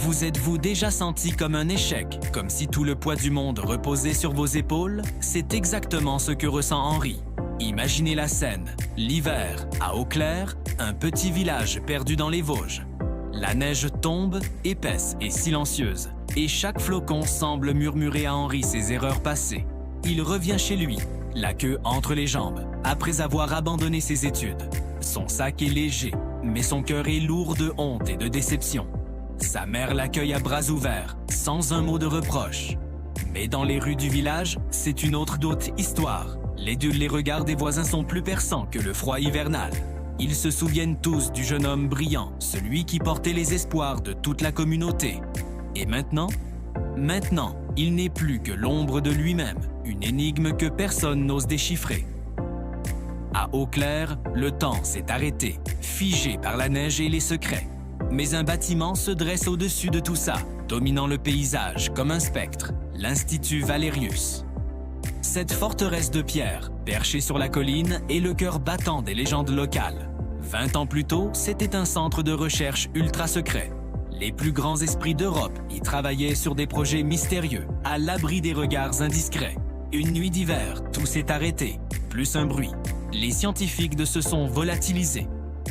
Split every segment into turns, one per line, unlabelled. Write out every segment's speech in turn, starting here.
Vous êtes-vous déjà senti comme un échec, comme si tout le poids du monde reposait sur vos épaules? C'est exactement ce que ressent Henri. Imaginez la scène, l'hiver, à Eau-Claire, un petit village perdu dans les Vosges. La neige tombe, épaisse et silencieuse, et chaque flocon semble murmurer à Henri ses erreurs passées. Il revient chez lui, la queue entre les jambes, après avoir abandonné ses études. Son sac est léger, mais son cœur est lourd de honte et de déception. Sa mère l'accueille à bras ouverts, sans un mot de reproche. Mais dans les rues du village, c'est une autre histoire. Les regards des voisins sont plus perçants que le froid hivernal. Ils se souviennent tous du jeune homme brillant, celui qui portait les espoirs de toute la communauté. Et maintenant? Maintenant, il n'est plus que l'ombre de lui-même, une énigme que personne n'ose déchiffrer. À Eau-Claire, le temps s'est arrêté, figé par la neige et les secrets. Mais un bâtiment se dresse au-dessus de tout ça, dominant le paysage comme un spectre, l'Institut Valerius. Cette forteresse de pierre, perchée sur la colline, est le cœur battant des légendes locales. 20 ans plus tôt, c'était un centre de recherche ultra secret. Les plus grands esprits d'Europe y travaillaient sur des projets mystérieux, à l'abri des regards indiscrets. Une nuit d'hiver, tout s'est arrêté, plus un bruit. Les scientifiques se sont volatilisés.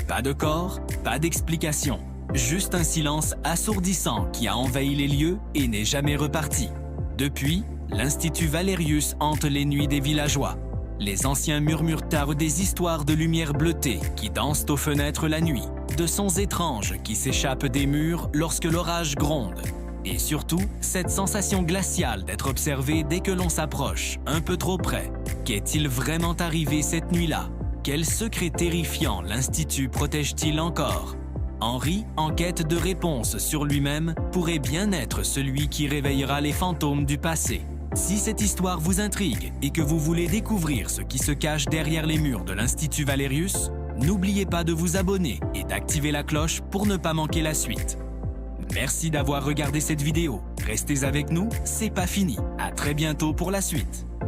Pas de corps, pas d'explication. Juste un silence assourdissant qui a envahi les lieux et n'est jamais reparti. Depuis, l'Institut Valerius hante les nuits des villageois. Les anciens murmurent des histoires de lumière bleutée qui dansent aux fenêtres la nuit, de sons étranges qui s'échappent des murs lorsque l'orage gronde. Et surtout, cette sensation glaciale d'être observé dès que l'on s'approche, un peu trop près. Qu'est-il vraiment arrivé cette nuit-là? Quel secret terrifiant l'Institut protège-t-il encore? Henri, en quête de réponses sur lui-même, pourrait bien être celui qui réveillera les fantômes du passé. Si cette histoire vous intrigue et que vous voulez découvrir ce qui se cache derrière les murs de l'Institut Valerius, n'oubliez pas de vous abonner et d'activer la cloche pour ne pas manquer la suite. Merci d'avoir regardé cette vidéo. Restez avec nous, c'est pas fini. À très bientôt pour la suite.